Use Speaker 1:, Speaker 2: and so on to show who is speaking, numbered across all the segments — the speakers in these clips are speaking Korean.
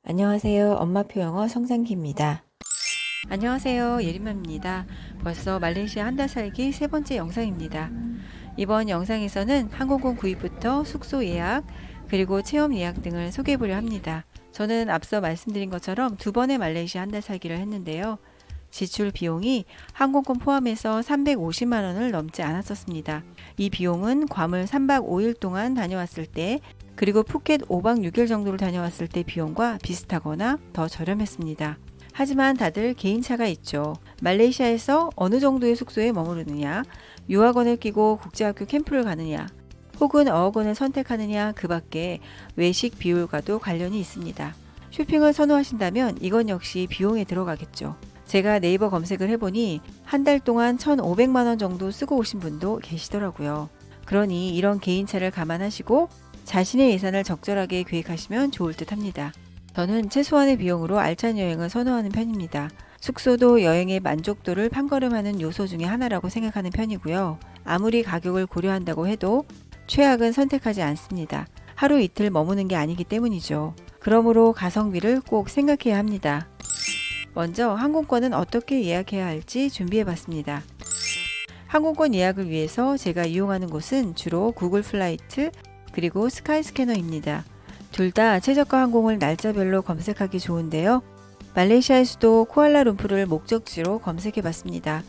Speaker 1: 안녕하세요. 엄마표 영어 성장기입니다.
Speaker 2: 안녕하세요. 예림입니다. 벌써 말레이시아 한 달 살기 세 번째 영상입니다. 이번 영상에서는 항공권 구입부터 숙소 예약, 그리고 체험 예약 등을 소개해 보려 합니다. 저는 앞서 말씀드린 것처럼 두 번의 말레이시아 한 달 살기를 했는데요. 지출 비용이 항공권 포함해서 350만 원을 넘지 않았었습니다. 이 비용은 괌을 3박 5일 동안 다녀왔을 때, 그리고 푸켓 5박 6일 정도를 다녀왔을 때 비용과 비슷하거나 더 저렴했습니다. 하지만 다들 개인차가 있죠. 말레이시아에서 어느 정도의 숙소에 머무르느냐, 유학원을 끼고 국제학교 캠프를 가느냐, 혹은 어학원을 선택하느냐, 그 밖에 외식 비율과도 관련이 있습니다. 쇼핑을 선호하신다면 이건 역시 비용에 들어가겠죠. 제가 네이버 검색을 해보니 한 달 동안 1,500만 원 정도 쓰고 오신 분도 계시더라고요. 그러니 이런 개인차를 감안하시고 자신의 예산을 적절하게 계획하시면 좋을 듯 합니다. 저는 최소한의 비용으로 알찬 여행을 선호하는 편입니다. 숙소도 여행의 만족도를 판가름하는 요소 중에 하나라고 생각하는 편이고요. 아무리 가격을 고려한다고 해도 최악은 선택하지 않습니다. 하루 이틀 머무는 게 아니기 때문이죠. 그러므로 가성비를 꼭 생각해야 합니다. 먼저 항공권은 어떻게 예약해야 할지 준비해 봤습니다. 항공권 예약을 위해서 제가 이용하는 곳은 주로 구글 플라이트 그리고 스카이스캐너입니다. 둘 다 최저가 항공을 날짜별로 검색하기 좋은데요. 말레이시아의 수도 쿠알라룸푸르를 목적지로 검색해 봤습니다.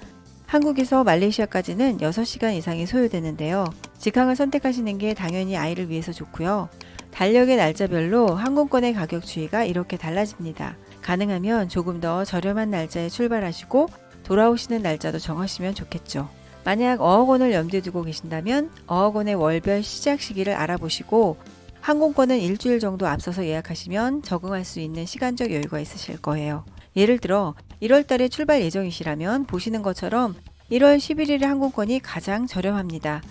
Speaker 2: 한국에서 말레이시아까지는 6시간 이상이 소요되는데요. 직항을 선택하시는 게 당연히 아이를 위해서 좋고요. 달력의 날짜별로 항공권의 가격 추이가 이렇게 달라집니다. 가능하면 조금 더 저렴한 날짜에 출발하시고 돌아오시는 날짜도 정하시면 좋겠죠. 만약 어학원을 염두에 두고 계신다면 어학원의 월별 시작 시기를 알아보시고 항공권은 일주일 정도 앞서서 예약하시면 적응할 수 있는 시간적 여유가 있으실 거예요. 예를 들어 1월 달에 출발 예정이시라면 보시는 것처럼 1월 11일의 항공권이 가장 저렴합니다.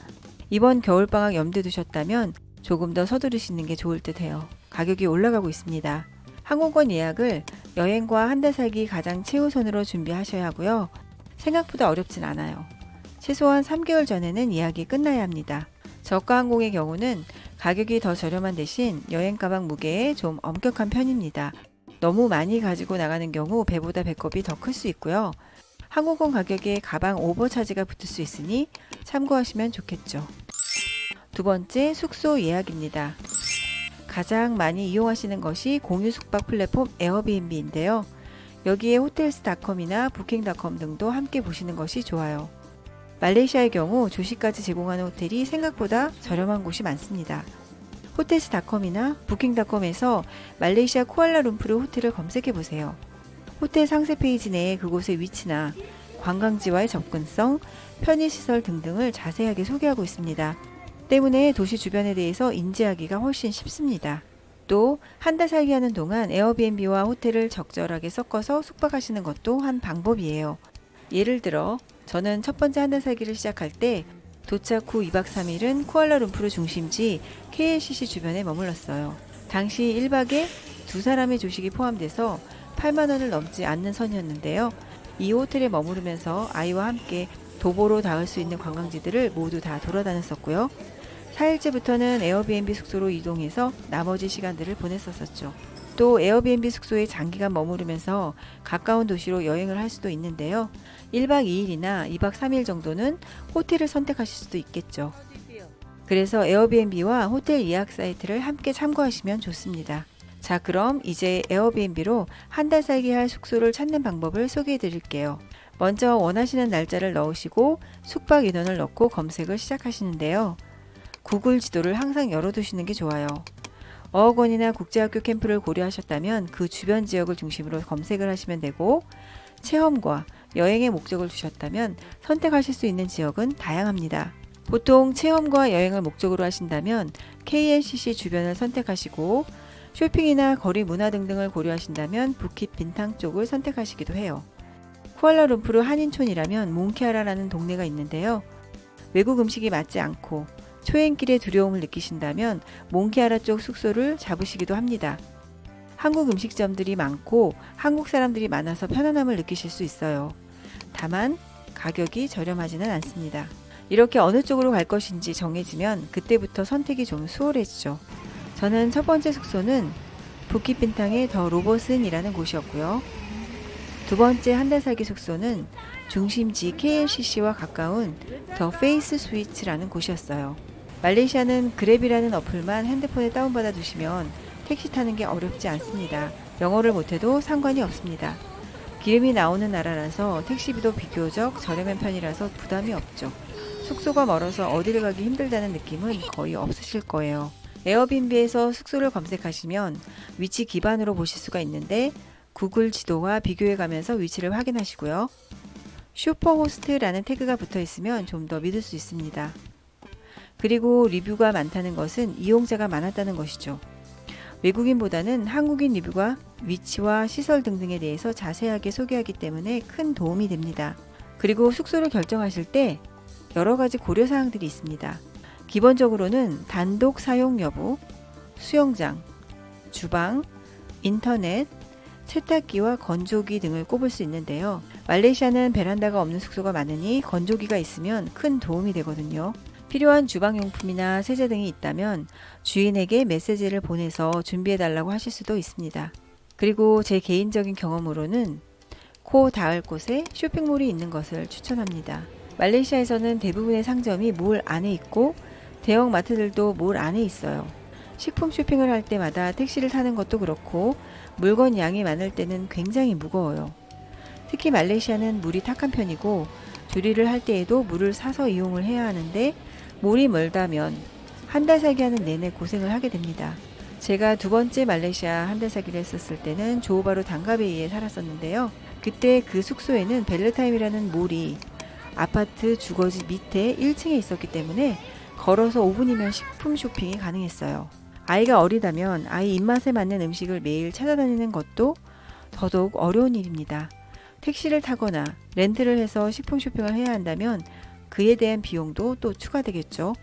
Speaker 2: 이번 겨울방학 염두에 두셨다면 조금 더 서두르시는 게 좋을 듯 해요. 가격이 올라가고 있습니다. 항공권 예약을 여행과 한 달 살기 가장 최우선으로 준비하셔야 하고요. 생각보다 어렵진 않아요. 최소한 3개월 전에는 예약이 끝나야 합니다. 저가 항공의 경우는 가격이 더 저렴한 대신 여행 가방 무게에 좀 엄격한 편입니다. 너무 많이 가지고 나가는 경우 배보다 배꼽이 더 클 수 있고요. 항공권 가격에 가방 오버차지가 붙을 수 있으니 참고하시면 좋겠죠. 두 번째, 숙소 예약입니다. 가장 많이 이용하시는 것이 공유 숙박 플랫폼 에어비앤비인데요. 여기에 호텔스닷컴이나 부킹닷컴 등도 함께 보시는 것이 좋아요. 말레이시아의 경우 조식까지 제공하는 호텔이 생각보다 저렴한 곳이 많습니다. 호텔스닷컴이나 부킹닷컴에서 말레이시아 쿠알라룸푸르 호텔을 검색해 보세요. 호텔 상세 페이지 내에 그곳의 위치나 관광지와의 접근성, 편의시설 등등을 자세하게 소개하고 있습니다. 때문에 도시 주변에 대해서 인지하기가 훨씬 쉽습니다. 또 한 달 살기 하는 동안 에어비앤비와 호텔을 적절하게 섞어서 숙박하시는 것도 한 방법이에요. 예를 들어 저는 첫 번째 한 달 살기를 시작할 때 도착 후 2박 3일은 쿠알라룸푸르 중심지 KLCC 주변에 머물렀어요. 당시 1박에 두 사람의 조식이 포함돼서 8만 원을 넘지 않는 선이었는데요. 이 호텔에 머무르면서 아이와 함께 도보로 닿을 수 있는 관광지들을 모두 다 돌아다녔었고요. 4일째부터는 에어비앤비 숙소로 이동해서 나머지 시간들을 보냈었죠. 또 에어비앤비 숙소에 장기간 머무르면서 가까운 도시로 여행을 할 수도 있는데요. 1박 2일이나 2박 3일 정도는 호텔을 선택하실 수도 있겠죠. 그래서 에어비앤비와 호텔 예약 사이트를 함께 참고하시면 좋습니다. 자, 그럼 이제 에어비앤비로 한 달 살기 할 숙소를 찾는 방법을 소개해 드릴게요. 먼저 원하시는 날짜를 넣으시고 숙박 인원을 넣고 검색을 시작하시는데요. 구글 지도를 항상 열어두시는 게 좋아요. 어학원이나 국제학교 캠프를 고려하셨다면 그 주변 지역을 중심으로 검색을 하시면 되고, 체험과 여행의 목적을 두셨다면 선택하실 수 있는 지역은 다양합니다. 보통 체험과 여행을 목적으로 하신다면 KLCC 주변을 선택하시고, 쇼핑이나 거리 문화 등등을 고려하신다면 부킷 빈탕 쪽을 선택하시기도 해요. 쿠알라룸푸르 한인촌이라면 몽키아라라는 동네가 있는데요. 외국 음식이 맞지 않고 초행길의 두려움을 느끼신다면 몽키아라 쪽 숙소를 잡으시기도 합니다. 한국 음식점들이 많고 한국 사람들이 많아서 편안함을 느끼실 수 있어요. 다만 가격이 저렴하지는 않습니다. 이렇게 어느 쪽으로 갈 것인지 정해지면 그때부터 선택이 좀 수월해지죠. 저는 첫 번째 숙소는 부키빈탕의 더 로버슨이라는 곳이었고요. 두 번째 한 달 살기 숙소는 중심지 KLCC와 가까운 더 페이스 스위츠라는 곳이었어요. 말레이시아는 그랩이라는 어플만 핸드폰에 다운받아 두시면 택시 타는 게 어렵지 않습니다. 영어를 못해도 상관이 없습니다. 기름이 나오는 나라라서 택시비도 비교적 저렴한 편이라서 부담이 없죠. 숙소가 멀어서 어디를 가기 힘들다는 느낌은 거의 없으실 거예요. 에어비앤비에서 숙소를 검색하시면 위치 기반으로 보실 수가 있는데 구글 지도와 비교해 가면서 위치를 확인하시고요. 슈퍼호스트라는 태그가 붙어 있으면 좀 더 믿을 수 있습니다. 그리고 리뷰가 많다는 것은 이용자가 많았다는 것이죠. 외국인보다는 한국인 리뷰가 위치와 시설 등등에 대해서 자세하게 소개하기 때문에 큰 도움이 됩니다. 그리고 숙소를 결정하실 때 여러 가지 고려사항들이 있습니다. 기본적으로는 단독 사용 여부, 수영장, 주방, 인터넷, 세탁기와 건조기 등을 꼽을 수 있는데요. 말레이시아는 베란다가 없는 숙소가 많으니 건조기가 있으면 큰 도움이 되거든요. 필요한 주방용품이나 세제 등이 있다면 주인에게 메시지를 보내서 준비해달라고 하실 수도 있습니다. 그리고 제 개인적인 경험으로는 코 닿을 곳에 쇼핑몰이 있는 것을 추천합니다. 말레이시아에서는 대부분의 상점이 몰 안에 있고 대형 마트들도 몰 안에 있어요. 식품 쇼핑을 할 때마다 택시를 타는 것도 그렇고 물건 양이 많을 때는 굉장히 무거워요. 특히 말레이시아는 물이 탁한 편이고 조리를 할 때에도 물을 사서 이용을 해야 하는데 몰이 멀다면 한 달 살기 하는 내내 고생을 하게 됩니다. 제가 두 번째 말레이시아 한 달 살기를 했었을 때는 조호바루 단가베이에 살았었는데요. 그때 그 숙소에는 벨르타임이라는 몰이 아파트 주거지 밑에 1층에 있었기 때문에 걸어서 5분이면 식품 쇼핑이 가능했어요. 아이가 어리다면 아이 입맛에 맞는 음식을 매일 찾아다니는 것도 더더욱 어려운 일입니다. 택시를 타거나 렌트를 해서 식품 쇼핑을 해야 한다면 그에 대한 비용도 또 추가되겠죠.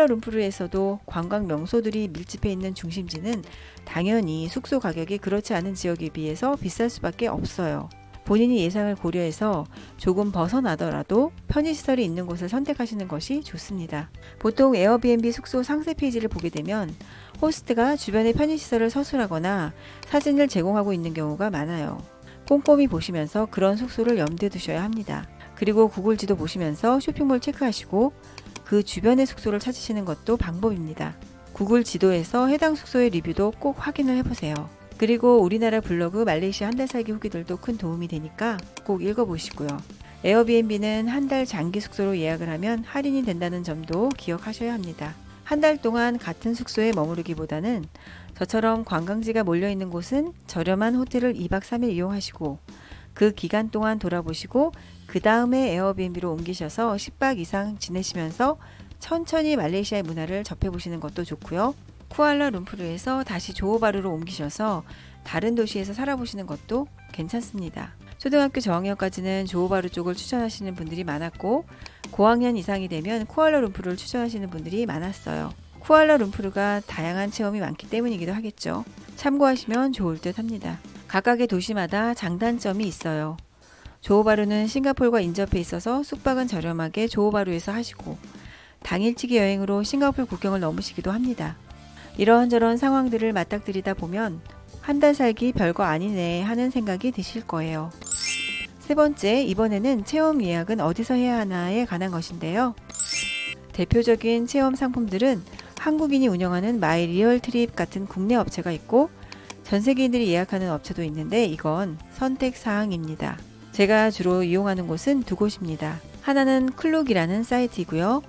Speaker 2: 쿠알라룸푸르에서도 관광 명소들이 밀집해 있는 중심지는 당연히 숙소 가격이 그렇지 않은 지역에 비해서 비쌀 수밖에 없어요. 본인이 예상을 고려해서 조금 벗어나더라도 편의시설이 있는 곳을 선택하시는 것이 좋습니다. 보통 에어비앤비 숙소 상세 페이지를 보게 되면 호스트가 주변의 편의시설을 서술하거나 사진을 제공하고 있는 경우가 많아요. 꼼꼼히 보시면서 그런 숙소를 염두에 두셔야 합니다. 그리고 구글 지도 보시면서 쇼핑몰 체크하시고 그 주변의 숙소를 찾으시는 것도 방법입니다. 구글 지도에서 해당 숙소의 리뷰도 꼭 확인을 해보세요. 그리고 우리나라 블로그 말레이시아 한 달 살기 후기들도 큰 도움이 되니까 꼭 읽어보시고요. 에어비앤비는 한 달 장기 숙소로 예약을 하면 할인이 된다는 점도 기억하셔야 합니다. 한 달 동안 같은 숙소에 머무르기보다는 저처럼 관광지가 몰려있는 곳은 저렴한 호텔을 2박 3일 이용하시고 그 기간 동안 돌아보시고 그 다음에 에어비앤비로 옮기셔서 10박 이상 지내시면서 천천히 말레이시아의 문화를 접해보시는 것도 좋고요. 쿠알라룸푸르에서 다시 조호바루로 옮기셔서 다른 도시에서 살아보시는 것도 괜찮습니다. 초등학교 저학년까지는 조호바루 쪽을 추천하시는 분들이 많았고 고학년 이상이 되면 쿠알라룸푸르를 추천하시는 분들이 많았어요. 쿠알라룸푸르가 다양한 체험이 많기 때문이기도 하겠죠. 참고하시면 좋을 듯 합니다. 각각의 도시마다 장단점이 있어요. 조호바루는 싱가포르과 인접해 있어서 숙박은 저렴하게 조호바루에서 하시고 당일치기 여행으로 싱가포르 국경을 넘으시기도 합니다. 이런저런 상황들을 맞닥뜨리다 보면 한 달 살기 별거 아니네 하는 생각이 드실 거예요. 세 번째, 이번에는 체험 예약은 어디서 해야 하나에 관한 것인데요. 대표적인 체험 상품들은 한국인이 운영하는 마이 리얼 트립 같은 국내 업체가 있고 전 세계인들이 예약하는 업체도 있는데 이건 선택 사항입니다. 제가 주로 이용하는 곳은 두 곳입니다. 하나는 클룩이라는 사이트이고요.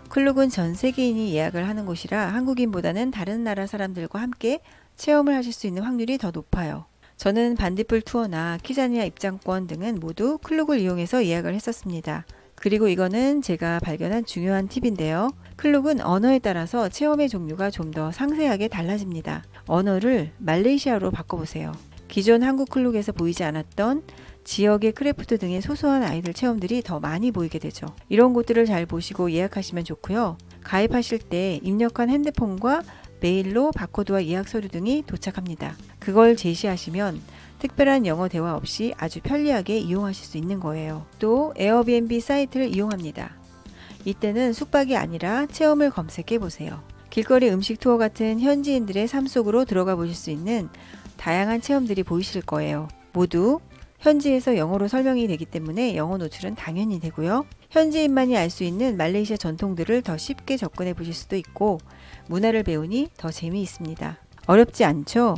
Speaker 2: 클룩은 전 세계인이 예약을 하는 곳이라 한국인보다는 다른 나라 사람들과 함께 체험을 하실 수 있는 확률이 더 높아요. 저는 반딧불 투어나 키자니아 입장권 등은 모두 클룩을 이용해서 예약을 했었습니다. 그리고 이거는 제가 발견한 중요한 팁인데요. 클룩은 언어에 따라서 체험의 종류가 좀 더 상세하게 달라집니다. 언어를 말레이시아로 바꿔보세요. 기존 한국 클룩에서 보이지 않았던 지역의 크래프트 등의 소소한 아이들 체험들이 더 많이 보이게 되죠. 이런 곳들을 잘 보시고 예약하시면 좋고요. 가입하실 때 입력한 핸드폰과 메일로 바코드와 예약 서류 등이 도착합니다. 그걸 제시하시면 특별한 영어 대화 없이 아주 편리하게 이용하실 수 있는 거예요. 또 에어비앤비 사이트를 이용합니다. 이때는 숙박이 아니라 체험을 검색해 보세요. 길거리 음식 투어 같은 현지인들의 삶 속으로 들어가 보실 수 있는 다양한 체험들이 보이실 거예요. 모두 현지에서 영어로 설명이 되기 때문에 영어 노출은 당연히 되고요. 현지인만이 알 수 있는 말레이시아 전통들을 더 쉽게 접근해 보실 수도 있고 문화를 배우니 더 재미있습니다. 어렵지 않죠?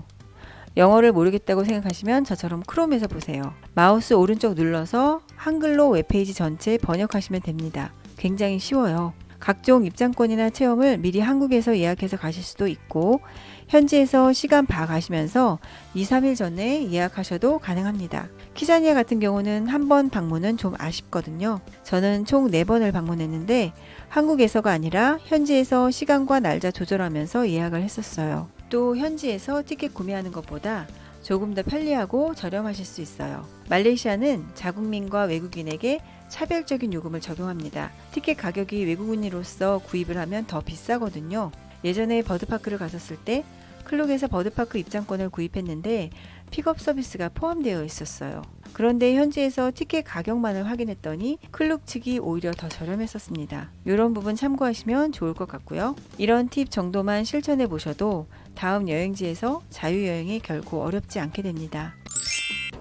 Speaker 2: 영어를 모르겠다고 생각하시면 저처럼 크롬에서 보세요. 마우스 오른쪽 눌러서 한글로 웹페이지 전체 번역하시면 됩니다. 굉장히 쉬워요. 각종 입장권이나 체험을 미리 한국에서 예약해서 가실 수도 있고 현지에서 시간 봐가시면서 2, 3일 전에 예약하셔도 가능합니다. 키자니아 같은 경우는 한 번 방문은 좀 아쉽거든요. 저는 총 4번을 방문했는데 한국에서가 아니라 현지에서 시간과 날짜 조절하면서 예약을 했었어요. 또 현지에서 티켓 구매하는 것보다 조금 더 편리하고 저렴하실 수 있어요. 말레이시아는 자국민과 외국인에게 차별적인 요금을 적용합니다. 티켓 가격이 외국인으로서 구입을 하면 더 비싸거든요. 예전에 버드파크를 갔었을 때 클룩에서 버드파크 입장권을 구입했는데 픽업 서비스가 포함되어 있었어요. 그런데 현지에서 티켓 가격만을 확인했더니 클룩 측이 오히려 더 저렴했었습니다. 이런 부분 참고하시면 좋을 것 같고요. 이런 팁 정도만 실천해 보셔도 다음 여행지에서 자유여행이 결코 어렵지 않게 됩니다.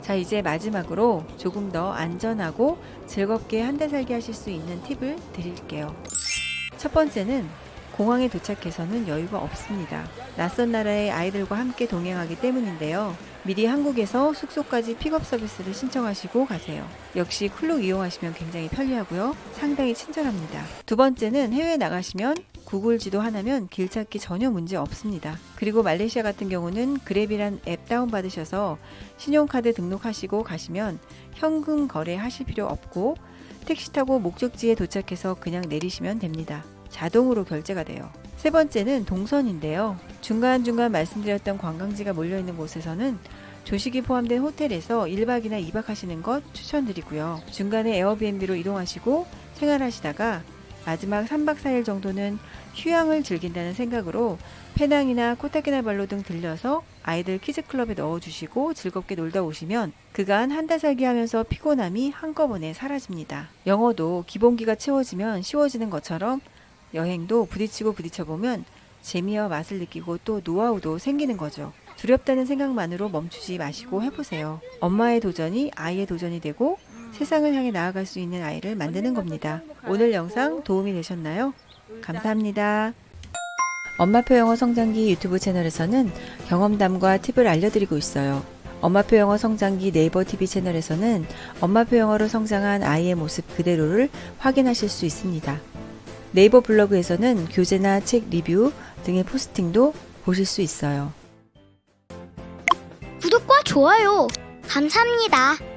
Speaker 2: 자, 이제 마지막으로 조금 더 안전하고 즐겁게 한 달 살기 하실 수 있는 팁을 드릴게요. 첫 번째는 공항에 도착해서는 여유가 없습니다. 낯선 나라의 아이들과 함께 동행하기 때문인데요. 미리 한국에서 숙소까지 픽업 서비스를 신청하시고 가세요. 역시 클룩 이용하시면 굉장히 편리하고요. 상당히 친절합니다. 두 번째는 해외에 나가시면 구글 지도 하나면 길 찾기 전혀 문제 없습니다. 그리고 말레이시아 같은 경우는 그랩이란 앱 다운받으셔서 신용카드 등록하시고 가시면 현금 거래하실 필요 없고 택시 타고 목적지에 도착해서 그냥 내리시면 됩니다. 자동으로 결제가 돼요. 세 번째는 동선인데요. 중간중간 말씀드렸던 관광지가 몰려있는 곳에서는 조식이 포함된 호텔에서 1박이나 2박 하시는 것 추천드리고요. 중간에 에어비앤비로 이동하시고 생활하시다가 마지막 3박 4일 정도는 휴양을 즐긴다는 생각으로 페낭이나 코타키나발루 등 들려서 아이들 키즈클럽에 넣어주시고 즐겁게 놀다 오시면 그간 한 달 살기 하면서 피곤함이 한꺼번에 사라집니다. 영어도 기본기가 채워지면 쉬워지는 것처럼 여행도 부딪히고 부딪혀보면 재미와 맛을 느끼고 또 노하우도 생기는 거죠. 두렵다는 생각만으로 멈추지 마시고 해보세요. 엄마의 도전이 아이의 도전이 되고 세상을 향해 나아갈 수 있는 아이를 만드는 겁니다. 오늘 영상 도움이 되셨나요? 감사합니다. 엄마표 영어 성장기 유튜브 채널에서는 경험담과 팁을 알려드리고 있어요. 엄마표 영어 성장기 네이버 TV 채널에서는 엄마표 영어로 성장한 아이의 모습 그대로를 확인하실 수 있습니다. 네이버 블로그에서는 교재나 책 리뷰 등의 포스팅도 보실 수 있어요.
Speaker 3: 구독과 좋아요 감사합니다.